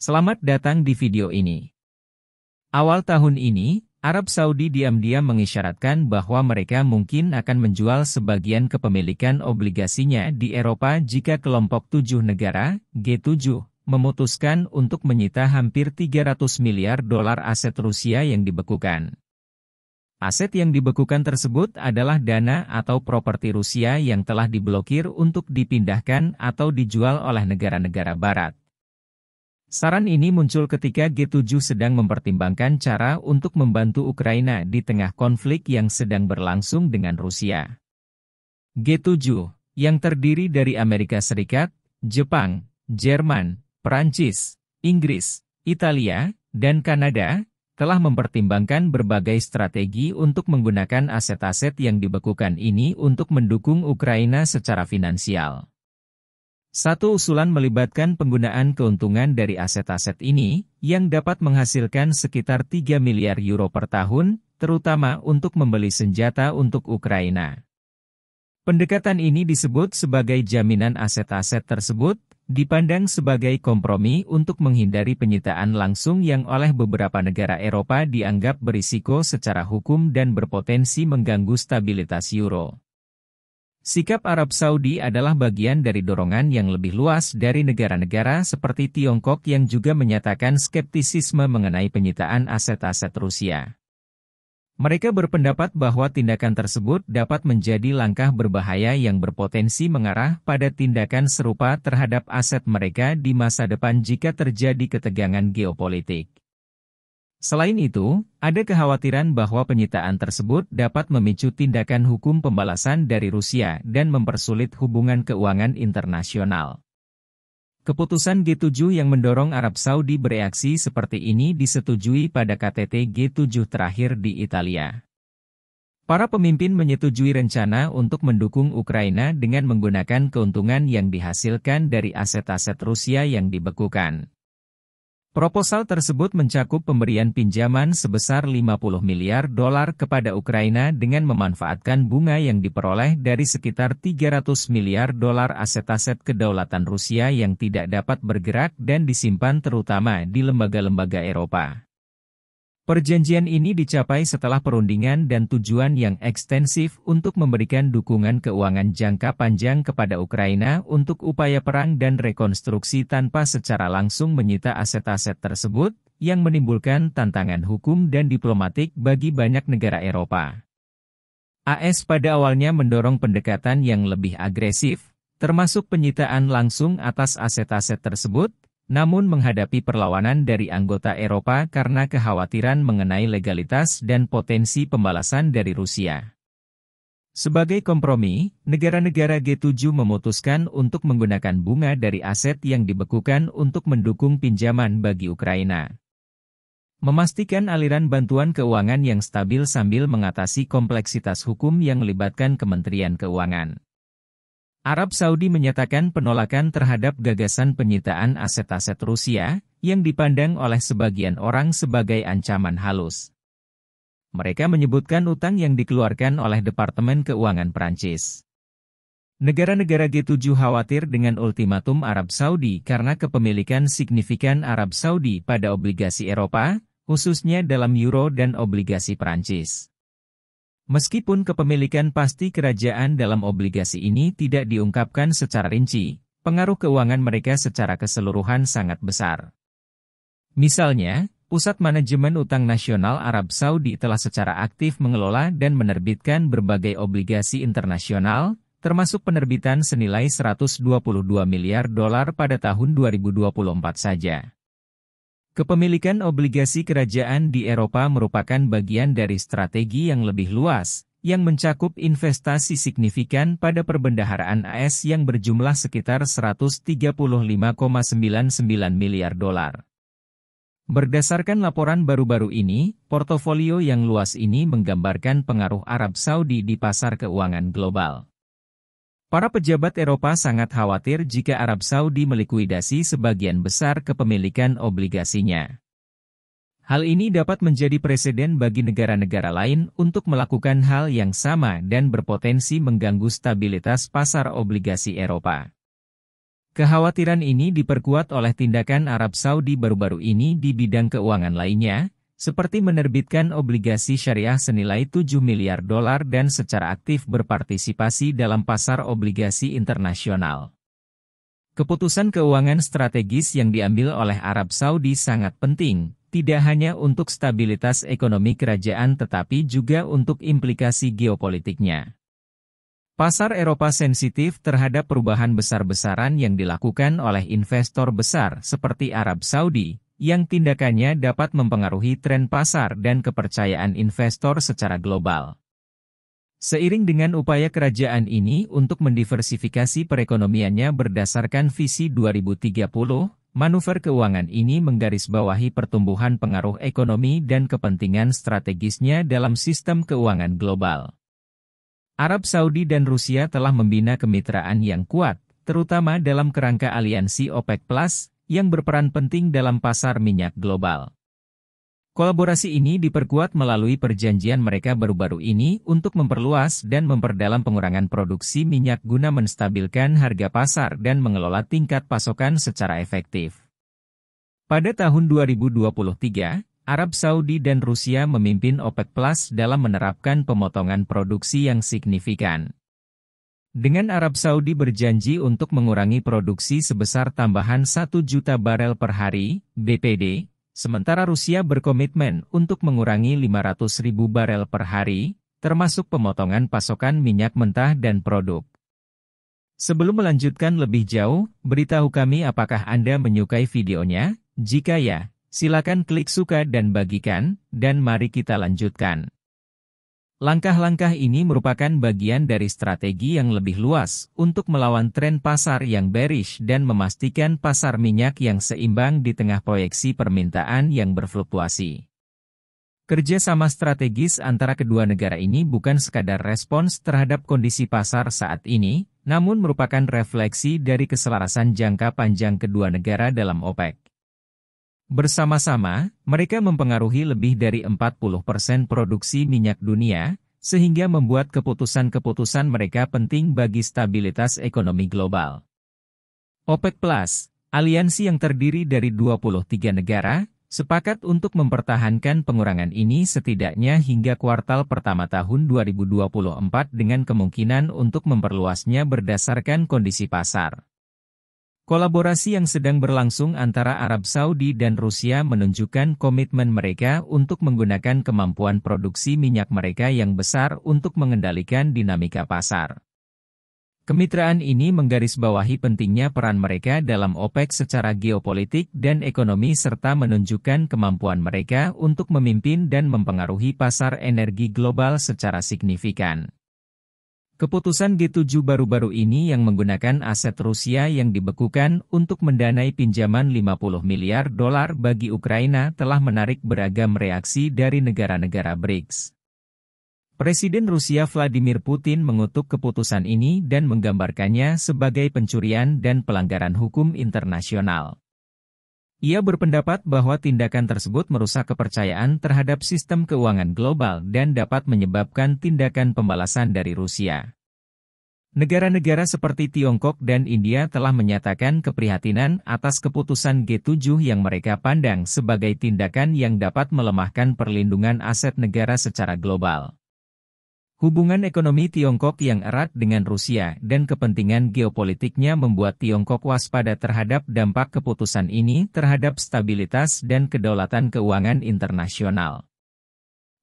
Selamat datang di video ini. Awal tahun ini, Arab Saudi diam-diam mengisyaratkan bahwa mereka mungkin akan menjual sebagian kepemilikan obligasinya di Eropa jika kelompok 7 negara, G7, memutuskan untuk menyita hampir 300 miliar dolar aset Rusia yang dibekukan. Aset yang dibekukan tersebut adalah dana atau properti Rusia yang telah diblokir untuk dipindahkan atau dijual oleh negara-negara Barat. Saran ini muncul ketika G7 sedang mempertimbangkan cara untuk membantu Ukraina di tengah konflik yang sedang berlangsung dengan Rusia. G7, yang terdiri dari Amerika Serikat, Jepang, Jerman, Perancis, Inggris, Italia, dan Kanada, telah mempertimbangkan berbagai strategi untuk menggunakan aset-aset yang dibekukan ini untuk mendukung Ukraina secara finansial. Satu usulan melibatkan penggunaan keuntungan dari aset-aset ini, yang dapat menghasilkan sekitar 3 miliar euro per tahun, terutama untuk membeli senjata untuk Ukraina. Pendekatan ini disebut sebagai jaminan aset-aset tersebut, dipandang sebagai kompromi untuk menghindari penyitaan langsung yang oleh beberapa negara Eropa dianggap berisiko secara hukum dan berpotensi mengganggu stabilitas euro. Sikap Arab Saudi adalah bagian dari dorongan yang lebih luas dari negara-negara seperti Tiongkok yang juga menyatakan skeptisisme mengenai penyitaan aset-aset Rusia. Mereka berpendapat bahwa tindakan tersebut dapat menjadi langkah berbahaya yang berpotensi mengarah pada tindakan serupa terhadap aset mereka di masa depan jika terjadi ketegangan geopolitik. Selain itu, ada kekhawatiran bahwa penyitaan tersebut dapat memicu tindakan hukum pembalasan dari Rusia dan mempersulit hubungan keuangan internasional. Keputusan G7 yang mendorong Arab Saudi bereaksi seperti ini disetujui pada KTT G7 terakhir di Italia. Para pemimpin menyetujui rencana untuk mendukung Ukraina dengan menggunakan keuntungan yang dihasilkan dari aset-aset Rusia yang dibekukan. Proposal tersebut mencakup pemberian pinjaman sebesar 50 miliar dolar kepada Ukraina dengan memanfaatkan bunga yang diperoleh dari sekitar 300 miliar dolar aset-aset kedaulatan Rusia yang tidak dapat bergerak dan disimpan terutama di lembaga-lembaga Eropa. Perjanjian ini dicapai setelah perundingan dan tujuan yang ekstensif untuk memberikan dukungan keuangan jangka panjang kepada Ukraina untuk upaya perang dan rekonstruksi tanpa secara langsung menyita aset-aset tersebut, yang menimbulkan tantangan hukum dan diplomatik bagi banyak negara Eropa. AS pada awalnya mendorong pendekatan yang lebih agresif, termasuk penyitaan langsung atas aset-aset tersebut, namun menghadapi perlawanan dari anggota Eropa karena kekhawatiran mengenai legalitas dan potensi pembalasan dari Rusia. Sebagai kompromi, negara-negara G7 memutuskan untuk menggunakan bunga dari aset yang dibekukan untuk mendukung pinjaman bagi Ukraina. Memastikan aliran bantuan keuangan yang stabil sambil mengatasi kompleksitas hukum yang melibatkan Kementerian Keuangan. Arab Saudi menyatakan penolakan terhadap gagasan penyitaan aset-aset Rusia, yang dipandang oleh sebagian orang sebagai ancaman halus. Mereka menyebutkan utang yang dikeluarkan oleh Departemen Keuangan Prancis. Negara-negara G7 khawatir dengan ultimatum Arab Saudi karena kepemilikan signifikan Arab Saudi pada obligasi Eropa, khususnya dalam euro dan obligasi Prancis. Meskipun kepemilikan pasti kerajaan dalam obligasi ini tidak diungkapkan secara rinci, pengaruh keuangan mereka secara keseluruhan sangat besar. Misalnya, Pusat Manajemen Utang Nasional Arab Saudi telah secara aktif mengelola dan menerbitkan berbagai obligasi internasional, termasuk penerbitan senilai 122 miliar dolar pada tahun 2024 saja. Kepemilikan obligasi kerajaan di Eropa merupakan bagian dari strategi yang lebih luas, yang mencakup investasi signifikan pada perbendaharaan AS yang berjumlah sekitar 135,99 miliar dolar. Berdasarkan laporan baru-baru ini, portofolio yang luas ini menggambarkan pengaruh Arab Saudi di pasar keuangan global. Para pejabat Eropa sangat khawatir jika Arab Saudi melikuidasi sebagian besar kepemilikan obligasinya. Hal ini dapat menjadi preseden bagi negara-negara lain untuk melakukan hal yang sama dan berpotensi mengganggu stabilitas pasar obligasi Eropa. Kekhawatiran ini diperkuat oleh tindakan Arab Saudi baru-baru ini di bidang keuangan lainnya, seperti menerbitkan obligasi syariah senilai 7 miliar dolar dan secara aktif berpartisipasi dalam pasar obligasi internasional. Keputusan keuangan strategis yang diambil oleh Arab Saudi sangat penting, tidak hanya untuk stabilitas ekonomi kerajaan tetapi juga untuk implikasi geopolitiknya. Pasar Eropa sensitif terhadap perubahan besar-besaran yang dilakukan oleh investor besar seperti Arab Saudi, yang tindakannya dapat mempengaruhi tren pasar dan kepercayaan investor secara global. Seiring dengan upaya kerajaan ini untuk mendiversifikasi perekonomiannya berdasarkan visi 2030, manuver keuangan ini menggarisbawahi pertumbuhan pengaruh ekonomi dan kepentingan strategisnya dalam sistem keuangan global. Arab Saudi dan Rusia telah membina kemitraan yang kuat, terutama dalam kerangka aliansi OPEC Plus, yang berperan penting dalam pasar minyak global. Kolaborasi ini diperkuat melalui perjanjian mereka baru-baru ini untuk memperluas dan memperdalam pengurangan produksi minyak guna menstabilkan harga pasar dan mengelola tingkat pasokan secara efektif. Pada tahun 2023, Arab Saudi dan Rusia memimpin OPEC Plus dalam menerapkan pemotongan produksi yang signifikan. Dengan Arab Saudi berjanji untuk mengurangi produksi sebesar tambahan 1 juta barel per hari, BPD, sementara Rusia berkomitmen untuk mengurangi 500.000 barel per hari, termasuk pemotongan pasokan minyak mentah dan produk. Sebelum melanjutkan lebih jauh, beritahu kami apakah Anda menyukai videonya? Jika ya, silakan klik suka dan bagikan, dan mari kita lanjutkan. Langkah-langkah ini merupakan bagian dari strategi yang lebih luas untuk melawan tren pasar yang bearish dan memastikan pasar minyak yang seimbang di tengah proyeksi permintaan yang berfluktuasi. Kerjasama strategis antara kedua negara ini bukan sekadar respons terhadap kondisi pasar saat ini, namun merupakan refleksi dari keselarasan jangka panjang kedua negara dalam OPEC. Bersama-sama, mereka mempengaruhi lebih dari 40% produksi minyak dunia, sehingga membuat keputusan-keputusan mereka penting bagi stabilitas ekonomi global. OPEC Plus, aliansi yang terdiri dari 23 negara, sepakat untuk mempertahankan pengurangan ini setidaknya hingga kuartal pertama tahun 2024 dengan kemungkinan untuk memperluasnya berdasarkan kondisi pasar. Kolaborasi yang sedang berlangsung antara Arab Saudi dan Rusia menunjukkan komitmen mereka untuk menggunakan kemampuan produksi minyak mereka yang besar untuk mengendalikan dinamika pasar. Kemitraan ini menggarisbawahi pentingnya peran mereka dalam OPEC secara geopolitik dan ekonomi serta menunjukkan kemampuan mereka untuk memimpin dan mempengaruhi pasar energi global secara signifikan. Keputusan G7 baru-baru ini yang menggunakan aset Rusia yang dibekukan untuk mendanai pinjaman 50 miliar dolar bagi Ukraina telah menarik beragam reaksi dari negara-negara BRICS. Presiden Rusia Vladimir Putin mengutuk keputusan ini dan menggambarkannya sebagai pencurian dan pelanggaran hukum internasional. Ia berpendapat bahwa tindakan tersebut merusak kepercayaan terhadap sistem keuangan global dan dapat menyebabkan tindakan pembalasan dari Rusia. Negara-negara seperti Tiongkok dan India telah menyatakan keprihatinan atas keputusan G7 yang mereka pandang sebagai tindakan yang dapat melemahkan perlindungan aset negara secara global. Hubungan ekonomi Tiongkok yang erat dengan Rusia dan kepentingan geopolitiknya membuat Tiongkok waspada terhadap dampak keputusan ini terhadap stabilitas dan kedaulatan keuangan internasional.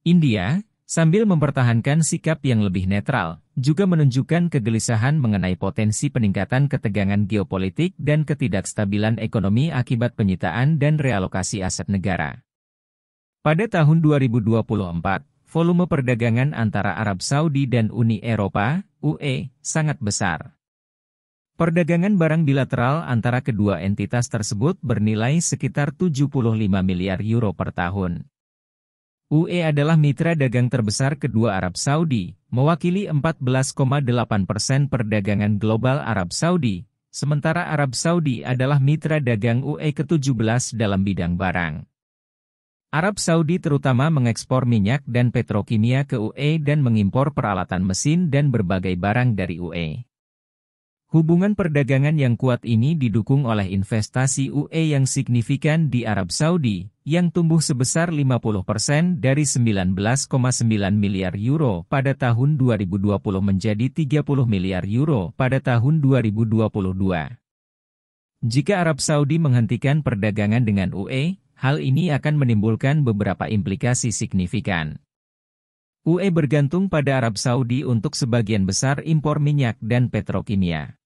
India, sambil mempertahankan sikap yang lebih netral, juga menunjukkan kegelisahan mengenai potensi peningkatan ketegangan geopolitik dan ketidakstabilan ekonomi akibat penyitaan dan realokasi aset negara. Pada tahun 2024, volume perdagangan antara Arab Saudi dan Uni Eropa, UE, sangat besar. Perdagangan barang bilateral antara kedua entitas tersebut bernilai sekitar 75 miliar euro per tahun. UE adalah mitra dagang terbesar kedua Arab Saudi, mewakili 14,8% perdagangan global Arab Saudi, sementara Arab Saudi adalah mitra dagang UE ke-17 dalam bidang barang. Arab Saudi terutama mengekspor minyak dan petrokimia ke UE dan mengimpor peralatan mesin dan berbagai barang dari UE. Hubungan perdagangan yang kuat ini didukung oleh investasi UE yang signifikan di Arab Saudi, yang tumbuh sebesar 50% dari 19,9 miliar euro pada tahun 2020 menjadi 30 miliar euro pada tahun 2022. Jika Arab Saudi menghentikan perdagangan dengan UE, hal ini akan menimbulkan beberapa implikasi signifikan. UE bergantung pada Arab Saudi untuk sebagian besar impor minyak dan petrokimia.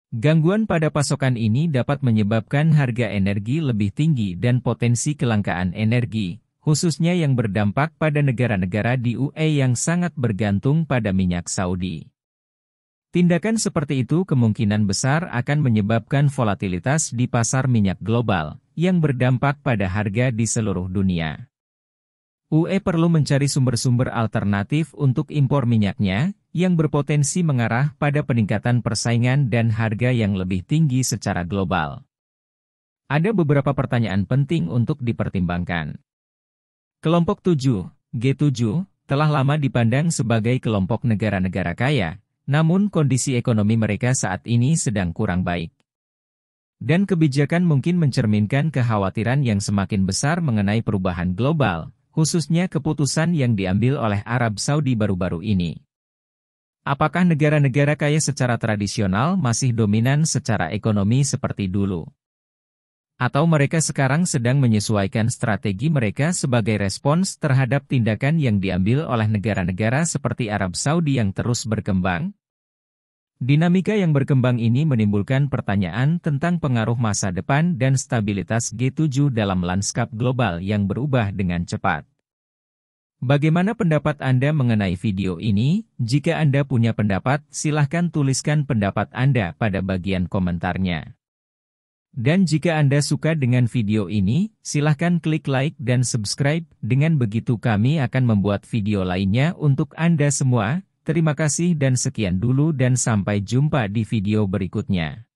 Gangguan pada pasokan ini dapat menyebabkan harga energi lebih tinggi dan potensi kelangkaan energi, khususnya yang berdampak pada negara-negara di UE yang sangat bergantung pada minyak Saudi. Tindakan seperti itu kemungkinan besar akan menyebabkan volatilitas di pasar minyak global, yang berdampak pada harga di seluruh dunia. UE perlu mencari sumber-sumber alternatif untuk impor minyaknya, yang berpotensi mengarah pada peningkatan persaingan dan harga yang lebih tinggi secara global. Ada beberapa pertanyaan penting untuk dipertimbangkan. Kelompok 7, G7, telah lama dipandang sebagai kelompok negara-negara kaya, namun kondisi ekonomi mereka saat ini sedang kurang baik. Dan kebijakan mungkin mencerminkan kekhawatiran yang semakin besar mengenai perubahan global, khususnya keputusan yang diambil oleh Arab Saudi baru-baru ini. Apakah negara-negara kaya secara tradisional masih dominan secara ekonomi seperti dulu? Atau mereka sekarang sedang menyesuaikan strategi mereka sebagai respons terhadap tindakan yang diambil oleh negara-negara seperti Arab Saudi yang terus berkembang? Dinamika yang berkembang ini menimbulkan pertanyaan tentang pengaruh masa depan dan stabilitas G7 dalam lanskap global yang berubah dengan cepat. Bagaimana pendapat Anda mengenai video ini? Jika Anda punya pendapat, silahkan tuliskan pendapat Anda pada bagian komentarnya. Dan jika Anda suka dengan video ini, silahkan klik like dan subscribe, dengan begitu kami akan membuat video lainnya untuk Anda semua. Terima kasih dan sekian dulu dan sampai jumpa di video berikutnya.